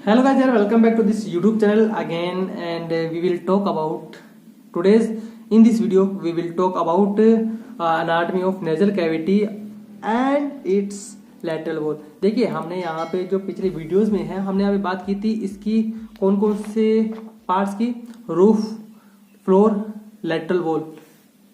Hello guys, and welcome back to this YouTube channel again, and we will talk about today's in this video we will talk about anatomy of nasal cavity and its lateral wall। देखिए हमने यहाँ पे जो पिछले videos में है हमने यहाँ पे बात की थी इसकी कौन कौन से पार्ट्स की, रूफ, फ्लोर, लेटरल वॉल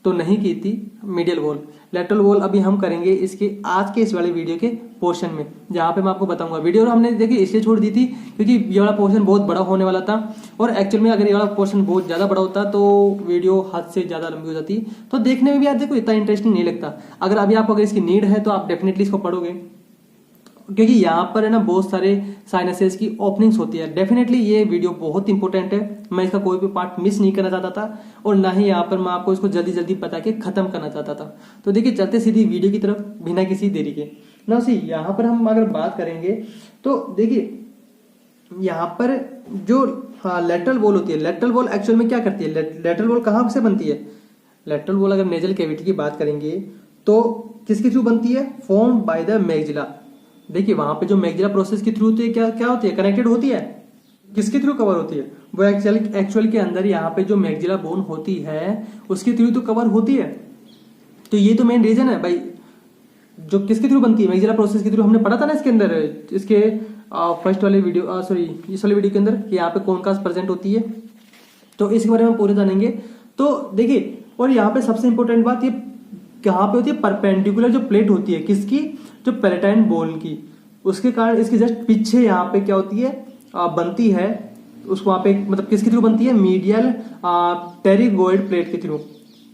तो नहीं की थी, मीडियल वॉल, लेटरल वॉल अभी हम करेंगे इसके आज के इस वाले वीडियो के पोर्शन में, जहाँ पे मैं आपको बताऊंगा। वीडियो हमने देखिए इसलिए छोड़ दी थी क्योंकि ये वाला पोर्शन बहुत बड़ा होने वाला था और एक्चुअल में अगर ये वाला पोर्शन बहुत ज़्यादा बड़ा होता तो वीडियो हद से ज़्यादा लंबी हो जाती, तो देखने में भी यार देखो इतना इंटरेस्टिंग नहीं लगता। अगर अभी आपको अगर इसकी नीड है तो आप डेफिनेटली इसको पढ़ोगे, क्योंकि यहाँ पर है ना बहुत सारे साइनसेस की ओपनिंग्स होती है। डेफिनेटली ये वीडियो बहुत इंपॉर्टेंट है, मैं इसका कोई भी पार्ट मिस नहीं करना चाहता था और ना ही यहाँ पर मैं आपको इसको जल्दी जल्दी बता के खत्म करना चाहता था। तो देखिए चलते सीधी वीडियो की तरफ बिना किसी देरी के ना। उसी यहाँ पर हम अगर बात करेंगे तो देखिए यहाँ पर जो लेटरल वॉल होती है, लेटरल वॉल एक्चुअल में क्या करती है, लेटरल वॉल कहाँ से बनती है? लेटरल वॉल अगर नेजल कैविटी की बात करेंगे तो किसके थ्रू बनती है? Form by the maxilla. देखिए वहां पे जो मैग्जिला प्रोसेस के थ्रू होती है, क्या क्या होती है, कनेक्टेड होती है, किसके थ्रू कवर होती है? वो एक्चुअल के अंदर यहाँ पे जो मैग्जिला बोन होती है उसके थ्रू तो कवर होती है। तो ये तो मेन रीजन है भाई, जो किसके थ्रू बनती है, मैग्जिला प्रोसेस के थ्रू। हमने पढ़ा था ना इसके अंदर, इसके फर्स्ट वाले वीडियो सॉरी इस वाले वीडियो के अंदर कि यहाँ पे कौन कास्ट प्रेजेंट होती है, तो इसके बारे में पूरे जानेंगे। तो देखिए और यहाँ पे सबसे इंपॉर्टेंट बात ये कहाँ पे होती है, परपेंडिकुलर जो प्लेट होती है किसकी, जो पैलेटाइन बोन की, उसके कारण इसके जस्ट पीछे यहाँ पे क्या होती है, बनती है उसको वहां पे, मतलब किसके थ्रू बनती है, मीडियल टेरिगोइड प्लेट के थ्रू।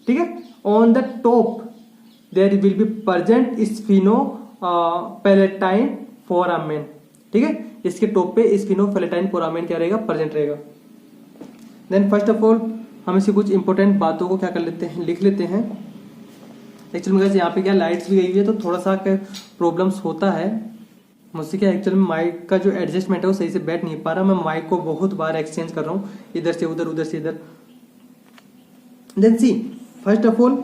ठीक है, on the top there will be present sphenopalatine foramen. ठीक है, इसके टॉप पे स्फिनो पैलेटाइन फोरामेन क्या रहेगा, प्रेजेंट रहेगा। देन फर्स्ट ऑफ ऑल हम इसकी कुछ इंपॉर्टेंट बातों को क्या कर लेते हैं, लिख लेते हैं। एक्चुअली में यहाँ पे क्या लाइट्स भी गई हुई है तो थोड़ा सा प्रॉब्लम्स होता है मुझसे। क्या एक्चुअली माइक का जो एडजस्टमेंट है वो सही से बैठ नहीं पा रहा, मैं माइक को बहुत बार एक्सचेंज कर रहा हूँ, इधर से उधर उधर से इधर। Then C first of all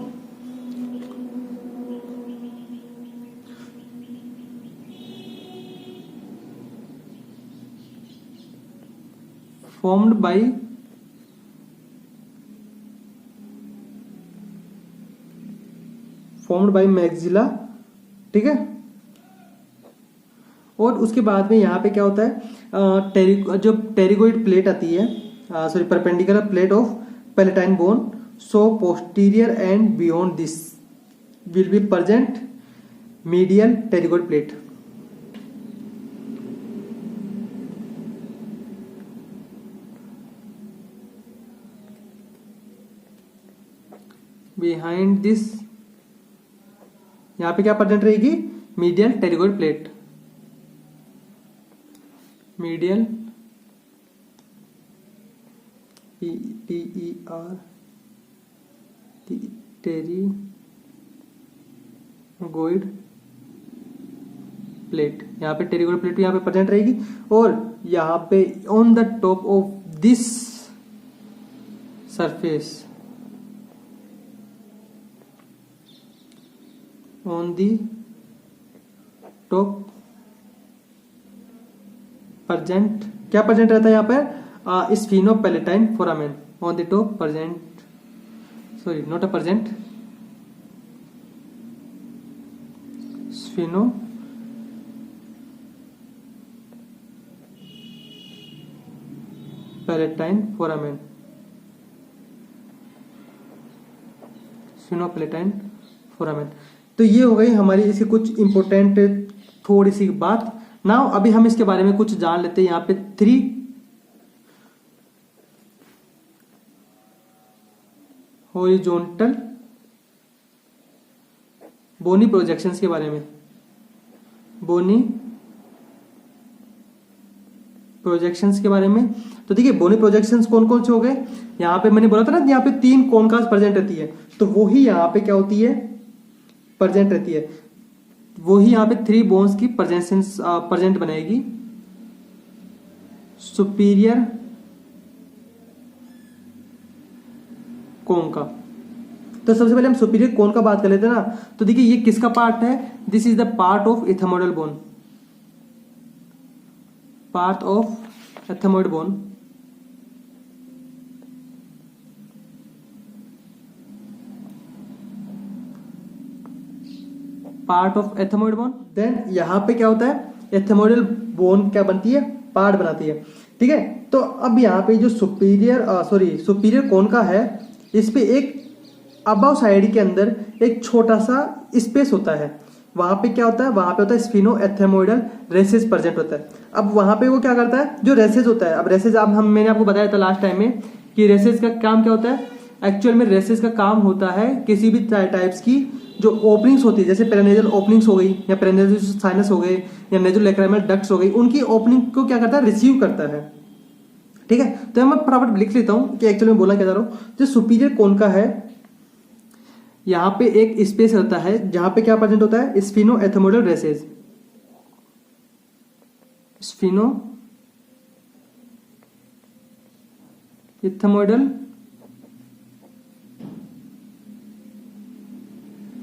formed by maxilla. ठीक है, और उसके बाद में यहाँ पे क्या होता है, जो टेरिगोइड प्लेट आती है, sorry perpendicular plate of palatine bone, so posterior and beyond this will be present medial pterygoid plate. Behind this यहाँ पे क्या प्रेजेंट रहेगी, medial pterygoid plate, medial pterygoid plate. यहाँ पे टेरिगोइड प्लेट यहाँ पे प्रेजेंट रहेगी और यहाँ पे on the top of this surface, on the top present, क्या प्रेजेंट रहता है यहाँ पर, sphenopalatine foramen. On the top present, sorry not a present, sphenopalatine foramen, sphenopalatine foramen. तो ये हो गई हमारी इसकी कुछ इंपॉर्टेंट थोड़ी सी बात। नाउ अभी हम इसके बारे में कुछ जान लेते हैं। यहाँ पे 3 हॉरिजॉन्टल बोनी प्रोजेक्शंस के बारे में, बोनी प्रोजेक्शंस के बारे में। तो देखिए बोनी प्रोजेक्शंस कौन कौन से हो गए, यहाँ पे मैंने बोला था ना यहाँ पे 3 कॉनकास प्रेजेंट रहती है, तो वही यहाँ पे क्या होती है, प्रेजेंट रहती है, वही यहाँ पे 3 बोन्स की प्रेजेंट बनाएगी। सुपीरियर कोन का, तो सबसे पहले हम सुपीरियर कोन का बात कर लेते हैं ना। तो देखिए ये किसका पार्ट है, this is the part of ethmoidal bone, part of ethmoid bone, part of ethmoid bone. Then यहाँ पे क्या होता है, एथेमोइडल बोन क्या बनती है, पार्ट बनाती है। ठीक है, तो अब यहाँ पे जो सुपीरियर कोन का है, इस पे एक अबव साइड के अंदर एक छोटा सा स्पेस होता है। वहां पे क्या होता है, वहां पे होता है स्फिनो एथेमोइडल रेसेस प्रेजेंट होता है। अब वहां पे वो क्या करता है, जो रेसेस होता है, अब रेसेस मैंने आपको बताया था लास्ट टाइम में कि रेसेस का काम क्या होता है। एक्चुअल में रेसेस का काम होता है किसी भी टाइप्स की जो ओपनिंग्स होती है, जैसे पेरानेजल ओपनिंग्स हो गई या पेरानेजल साइनस हो गए या नेजोलैक्रिमल डक्ट्स हो गई, उनकी ओपनिंग को क्या करता है, रिसीव करता है। ठीक है, तो मैं फटाफट लिख लेता हूं कि एक्चुअली में बोला क्या जा रहा हूं। जो सुपीरियर कोन का है, यहां पे एक स्पेस रहता है जहां पे क्या प्रेजेंट होता है, sphenoethmoidal recess, sphenoethmoidal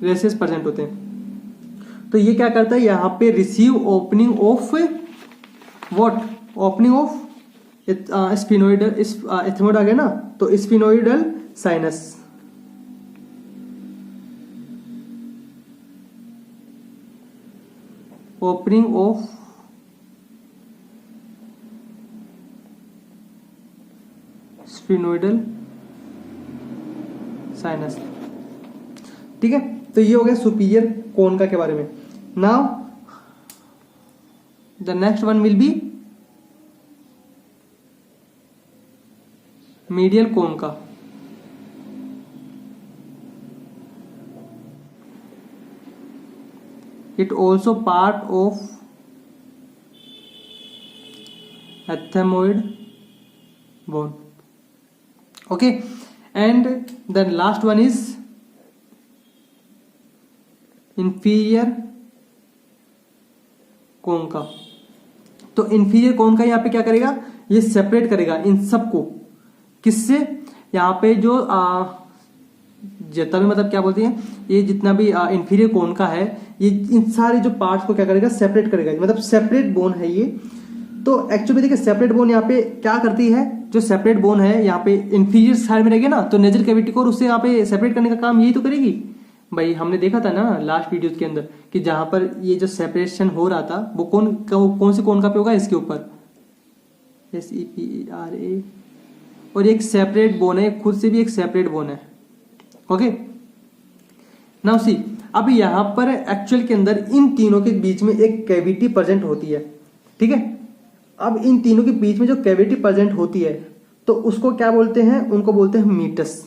recess present होते हैं। तो ये क्या करता है, यहां पे receive opening of what, opening of sphenoidal, ethmoid आ गया ना, तो sphenoidal sinus, opening of sphenoidal sinus. ठीक है, तो ये हो गया सुपीरियर कोन का के बारे में। Now the next one will be medial cone का। It also part of ethmoid bone. Okay, and the last one is inferior cone का। तो इंफीरियर कोन का यहाँ पे क्या करेगा, ये सेपरेट करेगा इन सबको, किससे, यहाँ पे जो जितना भी मतलब क्या बोलती है, ये जितना भी इंफीरियर कोन का है, ये इन सारे जो पार्ट्स को क्या करेगा, सेपरेट करेगा, मतलब सेपरेट बोन है ये। तो एक्चुअली देखिए सेपरेट बोन यहाँ पे क्या करती है, जो सेपरेट बोन है यहाँ पे इंफीरियर साइड में रहेगी ना, तो नेजल कैविटी को और उससे यहाँ पे सेपरेट करने का काम यही तो करेगी भाई। हमने देखा था ना लास्ट वीडियो के अंदर कि जहां पर ये जो सेपरेशन हो रहा था वो कौन से कोन का पे होगा, इसके ऊपर SEPERA, और एक सेपरेट बोन है, खुद से भी एक सेपरेट बोन है। ओके, नाउ सी, अब यहां पर एक्चुअल के अंदर इन तीनों के बीच में एक कैविटी प्रेजेंट होती है। ठीक है, अब इन तीनों के बीच में जो कैविटी प्रेजेंट होती है, तो उसको क्या बोलते हैं, उनको बोलते हैं मीटस।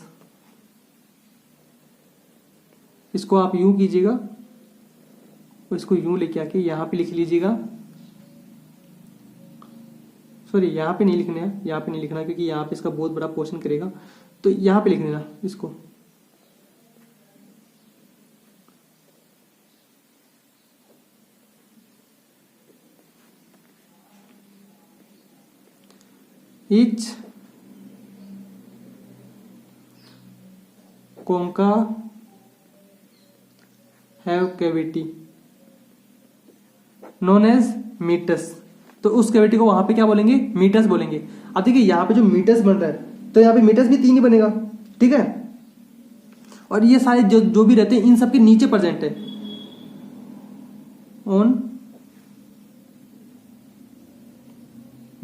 इसको आप यूं कीजिएगा और इसको यूं लेके आके यहां पे लिख लीजिएगा। सॉरी, यहां पे नहीं लिखना है, यहां पे नहीं लिखना क्योंकि यहां पे इसका बहुत बड़ा पोर्शन करेगा, तो यहां पे लिख देना इसको। Each concha have cavity known as meatus। तो उस कैविटी को वहां पे क्या बोलेंगे, मीटस बोलेंगे। अब देखिए यहाँ पे जो मीटस बन रहा है, तो यहाँ पे मीटस भी 3 ही बनेगा। ठीक है, और ये सारे जो भी रहते हैं इन सबके नीचे प्रेजेंट है, on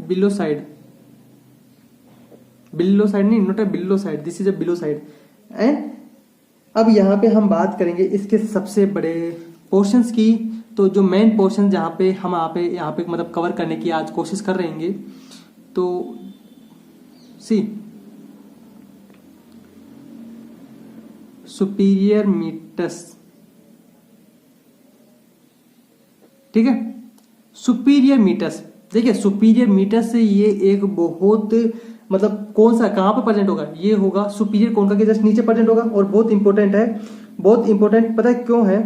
below side, below side नहीं, not a below side, this is a below side. And अब यहाँ पे हम बात करेंगे इसके सबसे बड़े पोर्शंस की। तो जो मेन पोर्शन जहाँ पे हम यहाँ पे मतलब कवर करने की आज कोशिश कर रहेंगे, तो सी सुपीरियर मीटस। ठीक है, सुपीरियर मीटस, देखिए सुपीरियर मीटस से ये एक बहुत मतलब कौन सा कहां पर प्रेजेंट होगा, ये होगा सुपीरियर कोन के जस्ट नीचे प्रेजेंट होगा। और बहुत इंपॉर्टेंट है, बहुत इंपॉर्टेंट, पता है क्यों है,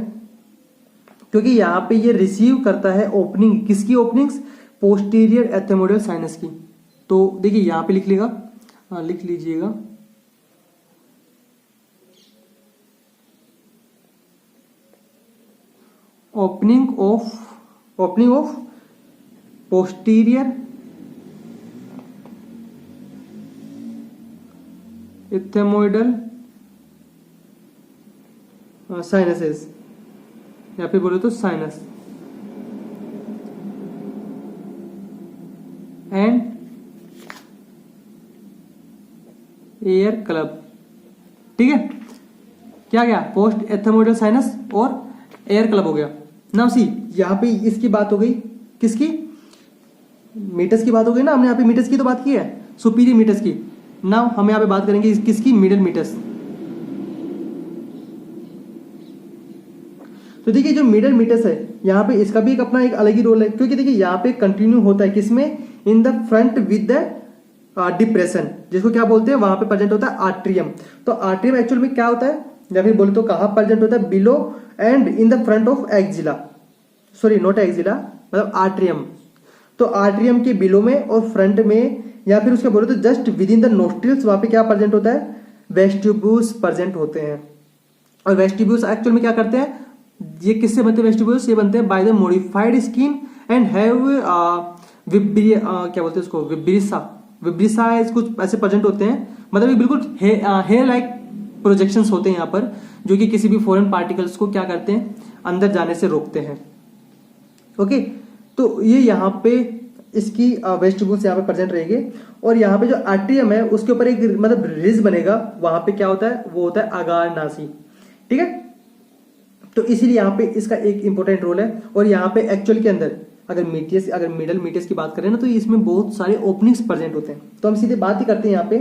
क्योंकि यहाँ पे ये रिसीव करता है ओपनिंग, किसकी ओपनिंग्स, पोस्टीरियर एथेमोइडल साइनस की। तो देखिए यहाँ पे लिख लीजिएगा ओपनिंग ऑफ पोस्टीरियर इथेमोइडल साइनसेस, या फिर बोले तो साइनस एंड एयर क्लब। ठीक है, क्या गया? पोस्ट एथेमोइडल साइनस और एयर क्लब हो गया। नाउ सी, यहां पे इसकी बात हो गई, किसकी? मीटर्स की बात हो गई ना, हमने यहाँ पे मीटर्स की तो बात की है, सुपीरियर मीटर्स की। नाउ हम यहाँ पे बात करेंगे किसकी? Middle meatus. तो देखिए जो मिडल मीटर्स है यहाँ पे इसका भी एक अपना एक अलग ही रोल है, क्योंकि देखिए यहाँ पे कंटिन्यू होता है किसमें? In the front with the depression, जिसको क्या बोलते हैं? वहां पे प्रेजेंट होता है आर्ट्रियम। तो आर्ट्रियम एक्चुअल में क्या होता है, या फिर बोले तो कहाँ प्रेजेंट होता है? Below and in the front of axilla, sorry not axilla, मतलब आर्ट्रियम। तो आर्ट्रियम के बिलो में और फ्रंट में, या फिर उसके बोले तो just with in the nostrils, वहां पे क्या प्रेजेंट होता है? वेस्टिब्यूल्स प्रेजेंट होते हैं। और वेस्टिब्यूल्स एक्चुअल में क्या करते हैं? ये किससे बनते हैं वेस्टिब्यूल्स? ये बनते हैं by the modified skin and have क्या बोलते हैं उसको? विब्रिसा कुछ ऐसे प्रेजेंट होते हैं, मतलब ये बिल्कुल हेयर लाइक प्रोजेक्शंस होते हैं यहाँ पर, जो कि किसी भी फॉरेन पार्टिकल्स को क्या करते हैं? अंदर जाने से रोकते हैं। ओके, तो ये यहाँ पे इसकी वेस्टिब्यूल्स यहाँ पे प्रेजेंट रहेंगे। और यहाँ पे जो आर्ट्रियम है उसके ऊपर एक मतलब रिज बनेगा, वहां पे क्या होता है? वो होता है अगार नासी। ठीक है, तो इसीलिए यहाँ पे इसका एक इंपॉर्टेंट रोल है। और यहाँ पे एक्चुअल के अंदर अगर मिडल मीटर्स की बात करें ना, तो इसमें बहुत सारे ओपनिंग्स प्रेजेंट होते हैं। तो हम सीधे बात ही करते हैं यहाँ पे,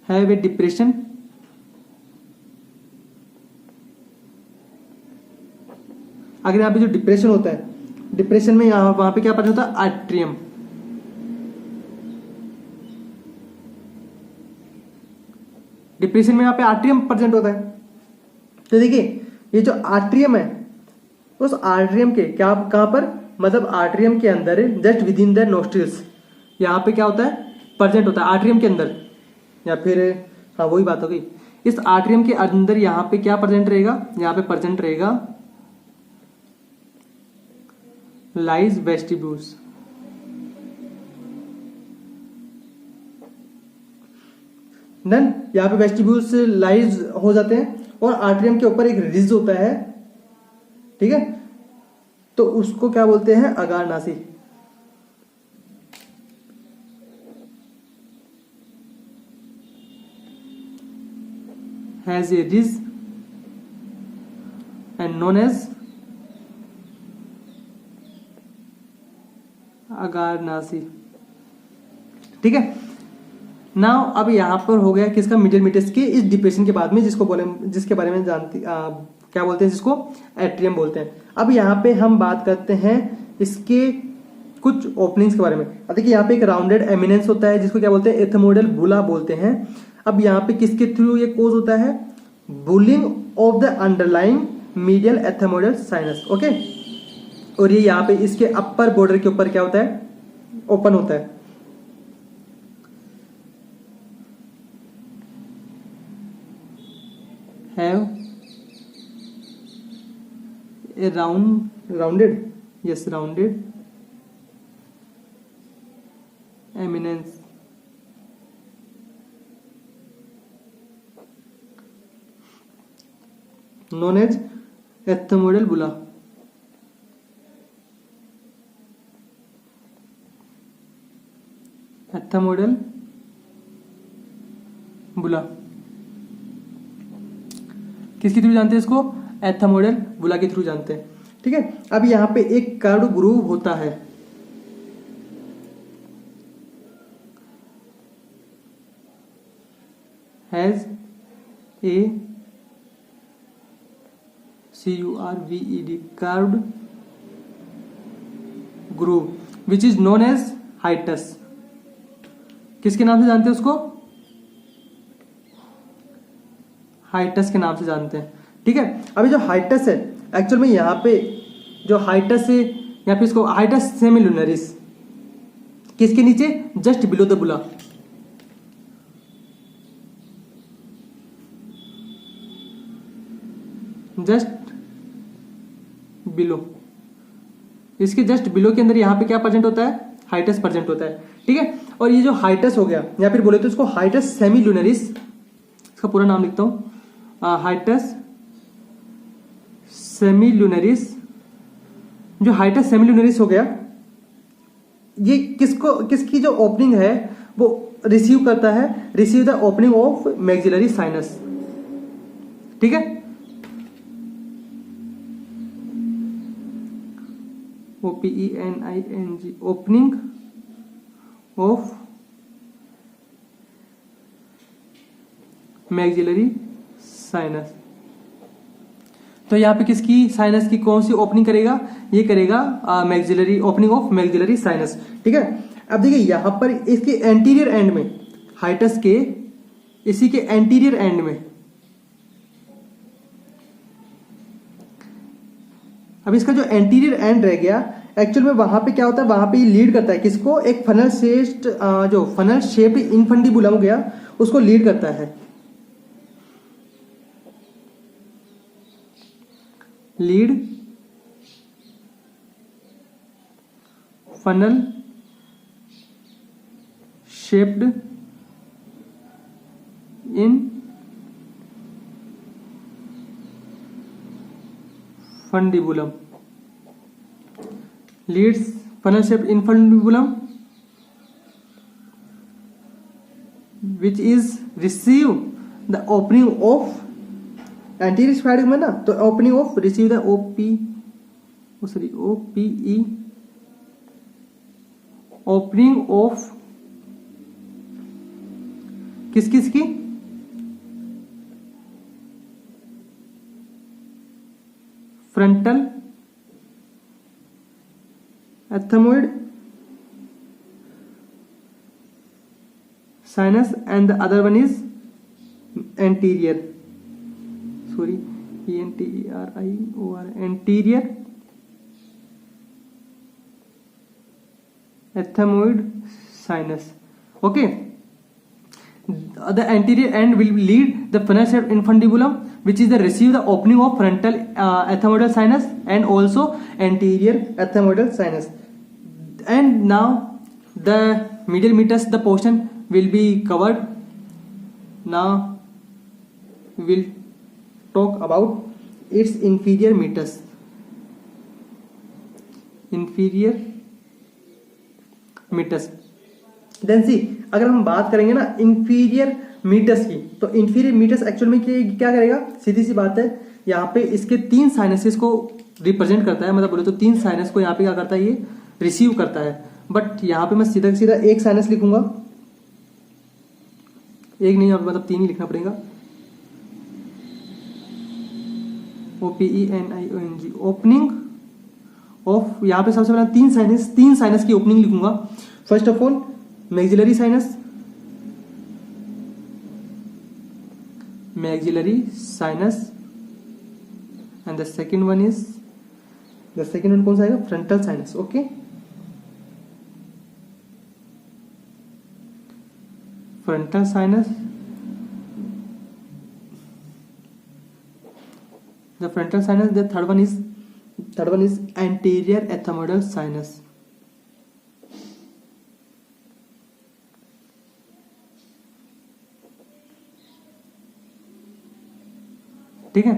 हैव ए डिप्रेशन, अगर यहाँ पे जो डिप्रेशन होता है, डिप्रेशन में यहाँ वहां पे क्या प्रेजेंट होता है? आर्ट्रियम। डिप्रेशन में यहाँ पे आर्ट्रियम प्रेजेंट होता है। तो देखिए ये जो आर्ट्रियम है, उस आर्ट्रियम के क्या कहां पर? मतलब आर्ट्रियम के अंदर just with in the nostrils, यहाँ पे क्या होता है? प्रेजेंट होता है आर्ट्रियम के अंदर, या फिर हाँ वही बात हो गई। इस आर्ट्रियम के अंदर यहाँ पे क्या प्रेजेंट रहेगा? यहाँ पे प्रेजेंट रहेगा लाइज वेस्टिब्यूल्स। देन यहाँ पे वेस्टिब्यूल्स लाइज हो जाते हैं और आर्ट्रियम के ऊपर एक रिज होता है। ठीक है, तो उसको क्या बोलते हैं? Agger nasi. Has a ridge and known as agger nasi. ठीक है, नाउ अब यहां पर हो गया किसका? मिडल मीटर्स के इस डिप्रेशन के बाद में, जिसके बारे में जानती क्या बोलते हैं? जिसको एट्रियम बोलते हैं। अब यहाँ पे हम बात करते हैं इसके कुछ ओपनिंग्स के बारे में। अब देखिए यहाँ पे एक राउंडेड एमिनेंस होता है, जिसको क्या बोलते हैं? एथेमोइडल बुला बोलते हैं। अब यहाँ पे किसके थ्रू ये कोज होता है? Bulging of the underlying medial ethmoidal sinus. Okay, और ये यहाँ पे इसके अपर बॉर्डर के ऊपर क्या होता है? ओपन होता है। Have a rounded eminence known as ethmoidal bulla। ethmoidal बुला किसके थ्रू जानते हैं इसको? एथेमोइडल बुला के थ्रू जानते हैं। ठीक है, अब यहां पे एक कर्व ग्रूव होता है, has a CURVED curved groove which is known as hiatus. किसके नाम से जानते हैं उसको? हाइटस के नाम से जानते हैं। ठीक है, अभी जो हाइटस है एक्चुअल में यहाँ पे जो हाइटस है, यहाँ पे इसको हाइटस सेमिलुनरिस, किसके नीचे? जस्ट बिलो द बुला। जस्ट बिलो इसके जस्ट बिलो के अंदर यहाँ पे क्या प्रेजेंट होता है, हाइटस प्रेजेंट होता है, ठीक है। और ये जो हाइटस हो गया या फिर बोले तो इसको हाइटस सेमीलुनरिस, इसका पूरा नाम लिखता हूं, हाइटस सेमीलुनरिस। जो हाइटस सेमीलुनरिस हो गया, ये किसकी जो ओपनिंग है वो रिसीव करता है, receive the opening of maxillary sinus, ठीक है। OPENING, opening of maxillary sinus. तो यहाँ पे किसकी साइनस की कौन सी ओपनिंग करेगा, ये करेगा maxillary, opening of maxillary sinus, ठीक है। अब देखिए यहां पर इसके एंटीरियर एंड में, हाइटस के इसी के एंटीरियर एंड में, अब इसका जो एंटीरियर एंड रह गया, एक्चुअल में वहां पे क्या होता है, वहां पे लीड करता है किसको, एक फनल शेप्ड जो फनल शेप्ड इनफंडिबुलम हो गया उसको लीड करता है, lead funnel shaped infundibulum, leads funnel shaped infundibulum which is receive the opening of anterior spheric में ना, तो opening of receive the OPE opening of किसकी frontal ethmoid sinus and the other one is anterior, sorry, ENTERIOR, anterior ethmoid sinus, okay. The anterior end will lead the funnel shaped infundibulum which is the receive the opening of frontal ethmoidal sinus and also anterior ethmoidal sinus. And now the medial meatus, the portion will be covered. Now we will talk about its inferior meatus. Inferior meatus. Then see, अगर हम बात करेंगे ना inferior meatus की, तो inferior meatus actual में क्या करेगा, सीधी सी बात है, यहाँ पे इसके 3 साइनसेस को रिप्रेजेंट करता है, मतलब बोले तो 3 साइनस को यहाँ पे क्या करता है, ये रिसीव करता है। बट यहाँ पे मैं सीधा सीधा एक साइनस लिखूंगा, एक नहीं मतलब 3 ही लिखना पड़ेगा, OPENIONG, ओपनिंग ऑफ, यहाँ पे सबसे पहले 3 साइनस की ओपनिंग लिखूंगा। First of all maxillary sinus, and the second one कौन सा आएगा, frontal sinus, okay. Frontal sinus, the frontal sinus, the third one is anterior ethmoidal sinus, ठीक है।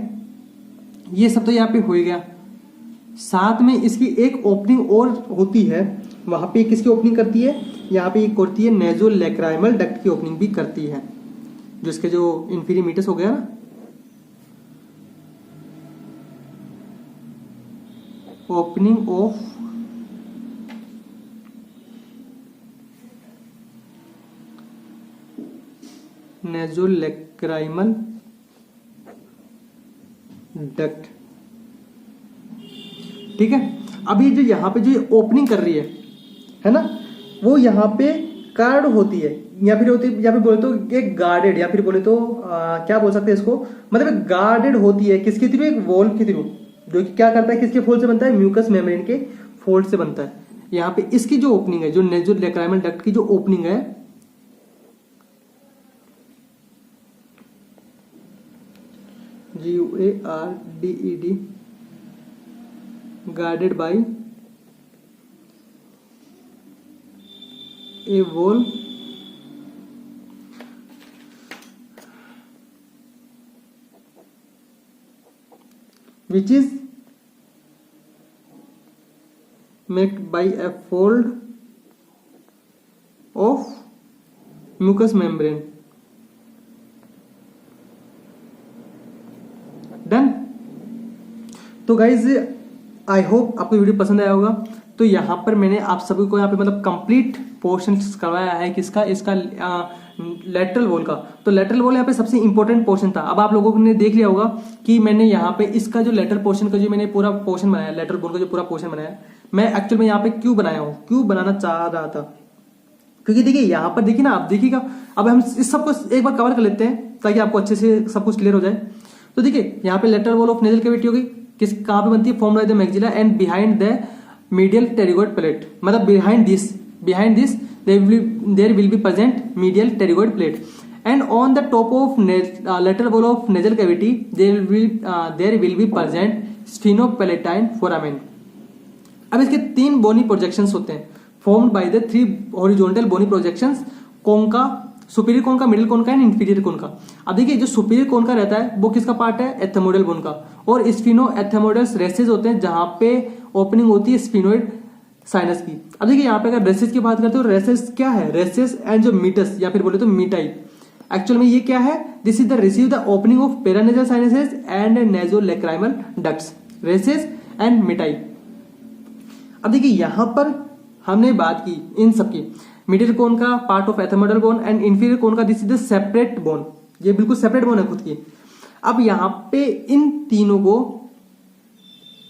ये सब तो यहाँ पे हो गया, साथ में इसकी एक ओपनिंग और होती है, वहां पे किसकी ओपनिंग करती है, यहाँ पे एक होती है नेजोलैक्राइमल डक्ट की ओपनिंग भी करती है, जो इसके जो इंफीरियर मीटस हो गया ना, ओपनिंग ऑफ नेजोलैक्राइमल डक्ट, ठीक है। अभी जो यहाँ पे जो ओपनिंग कर रही है ना, वो यहाँ पे कार्ड होती है, या फिर बोले तो एक गार्डेड, या फिर बोले तो क्या बोल सकते हैं इसको, मतलब गार्डेड होती है किसके थ्रू, एक वॉल्व के थ्रू, जो कि क्या करता है, किसके फोल्ड से बनता है, म्यूकस मेम्ब्रेन के फोल्ड से बनता है। यहाँ पे इसकी जो ओपनिंग है, जो नेजोलैक्राइमल डक्ट की जो ओपनिंग है, GUARDED, guarded by a wall which is made by a fold of mucous membrane. Done. तो गाइज आई होप आपको वीडियो पसंद आया होगा। तो यहाँ पर मैंने आप सभी को यहाँ पे मतलब कंप्लीट पोर्शन करवाया है किसका, इसका लेटरल वॉल का। तो लेटरल वॉल यहाँ पे सबसे इंपॉर्टेंट पोर्शन था। अब आप लोगों ने देख लिया होगा कि मैंने यहाँ पे इसका जो लेटरल पोर्शन का जो मैंने पूरा पोर्शन बनाया, लेटरल वॉल का जो पूरा पोर्शन बनाया, मैं एक्चुअल में यहाँ पे क्यों बनाया हूँ, क्यों बनाना चाह रहा था, क्योंकि देखिए यहाँ पर देखिए ना, आप देखिएगा। अब हम इस सबको एक बार कवर कर लेते हैं ताकि आपको अच्छे से सब कुछ क्लियर हो जाए। तो देखिए यहाँ पे lateral wall of nasal cavity होगी, किस कहाँ पे बनती है, formed by the maxilla and behind the medial pterygoid plate. मतलब behind this there will be present medial pterygoid plate and on the top of lateral wall of nasal cavity there will be present sphenopalatine foramen. अब इसके 3 bony projections होते हैं, formed by the 3 horizontal bony projections, cone का, superior कोन का, middle cone का and inferior cone का। अब देखिए जो सुपीरियर कोन का रहता है वो किसका पार्ट है, एथेमोइडल बोन का, और स्फिनो एथेमोइडल रेसेस होते हैं जहां पे ओपनिंग होती है स्फिनोइड साइनस की। अब देखिए यहाँ पे अगर रेसेस की बात करते हो, रेसेस क्या है, रेसेस एंड जो मीटस या फिर बोले तो मीटाई, एक्चुअल में ये क्या है, this is the receive the opening of paranasal sinuses and nasolacrimal ducts, recesses and meati. अब देखिए यहां पर हमने बात की इन सबकी, मिडिल कोन का part of ethmoidal bone and inferior cone का this is the separate bone, ये बिल्कुल सेपरेट बोन है खुद की। अब यहां पे इन तीनों को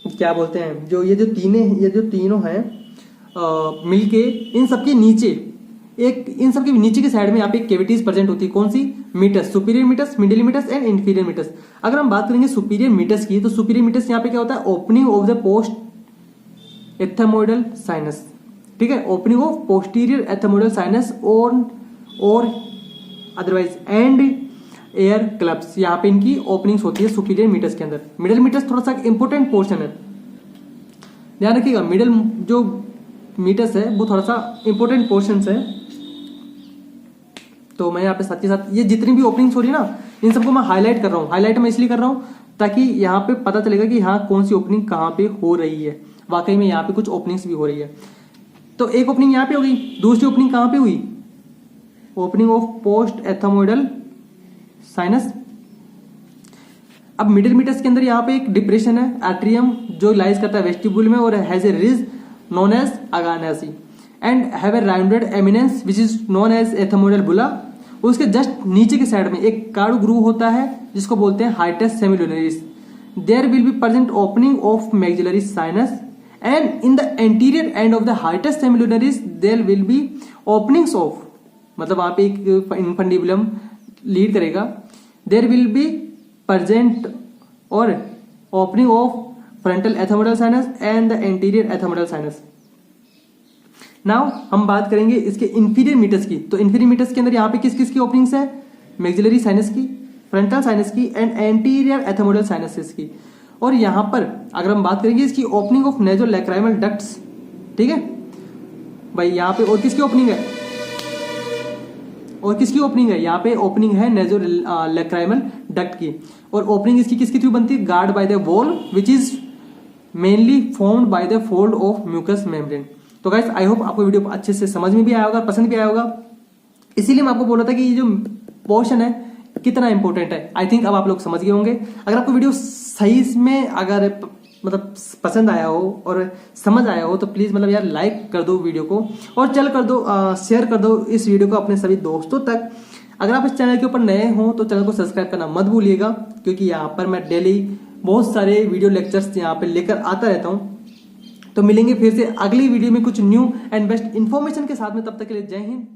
क्या बोलते हैं, जो ये जो तीनों हैं मिलके इन सबके नीचे इन सबके नीचे की साइड में यहाँ पे कैविटीज प्रेजेंट होती है, कौन सी, meatus, superior meatus, middle meatus and inferior meatus. अगर हम बात करेंगे सुपीरियर मीटस की, तो सुपीरियर मीटस यहाँ पे क्या होता है, opening of the post ethmoidal sinus, ठीक है, opening of posterior ethmoidal sinus और अदरवाइज एंड एयर क्लब्स, यहाँ पे इनकी ओपनिंग्स होती है सुपीरियर मीटस के अंदर। मिडिल मीटस थोड़ा सा इंपॉर्टेंट पोर्शन है, ध्यान रखिएगा, मिडिल जो मीटस है वो थोड़ा सा इंपॉर्टेंट पोर्शन है। तो मैं यहाँ पे साथ ही साथ ये जितनी भी ओपनिंग्स हो रही है ना, इन सबको मैं हाईलाइट कर रहा हूँ। हाईलाइट मैं इसलिए कर रहा हूँ ताकि यहाँ पे पता चलेगा कि हाँ कौन सी ओपनिंग कहाँ पे हो रही है, वाकई में यहाँ पे कुछ ओपनिंग्स भी हो रही है। तो एक ओपनिंग यहाँ पे होगी, दूसरी ओपनिंग कहाँ पे हुई, opening of post ethmoidal sinus. अब मिडिल मीटस के अंदर यहाँ पे एक डिप्रेशन है, एट्रियम, जो लाइज करता है वेस्टिब्यूल में और has a ridge known as agger nasi and have a rounded eminence which is known as ethmoidal bulla. उसके जस्ट नीचे के साइड में एक कार्ड ग्रूव होता है जिसको बोलते हैं hiatus semilunaris. There will be present opening of maxillary sinus and in the anterior end of the hiatus semilunaris there will be openings of, मतलब वहां पे एक इनफंडिबुलम लीड करेगा। देयर विल बी प्रेजेंट और opening of frontal ethmoidal sinus and the anterior ethmoidal sinus. Now हम बात करेंगे इसके इंफीरियर मीटस की। तो इंफीरियर मीटस के अंदर यहाँ पे किस किस की ओपनिंग्स है, मैक्सिलरी साइनस की, फ्रंटल साइनस की एंड एंटीरियर एथेमोइडल साइनसेस की। और यहाँ पर अगर हम बात करेंगे इसकी ओपनिंग ऑफ नेजोलैक्राइमल डक्ट्स, ठीक है भाई, यहाँ पे और किसकी ओपनिंग है, और किसकी ओपनिंग है, यहाँ पे ओपनिंग है नेजोलैक्राइमल डक्ट की। और ओपनिंग इसकी किसके थ्रू बनती है, guard by the wall which is mainly formed by the fold of mucous membrane. तो गाइस आई होप आपको वीडियो अच्छे से समझ में भी आया होगा, पसंद भी आया होगा, इसीलिए मैं आपको बोल रहा था कि ये जो पोर्शन है कितना इंपॉर्टेंट है। आई थिंक अब आप लोग समझ गए होंगे। अगर आपको वीडियो सही में अगर मतलब पसंद आया हो और समझ आया हो तो प्लीज मतलब यार लाइक कर दो वीडियो को और चल कर दो शेयर कर दो इस वीडियो को अपने सभी दोस्तों तक। अगर आप इस चैनल के ऊपर नए हो तो चैनल को सब्सक्राइब करना मत भूलिएगा, क्योंकि यहाँ पर मैं डेली बहुत सारे वीडियो लेक्चर्स यहाँ पे लेकर आता रहता हूँ। तो मिलेंगे फिर से अगली वीडियो में कुछ न्यू एंड बेस्ट इन्फॉर्मेशन के साथ में, तब तक के लिए जय हिंद।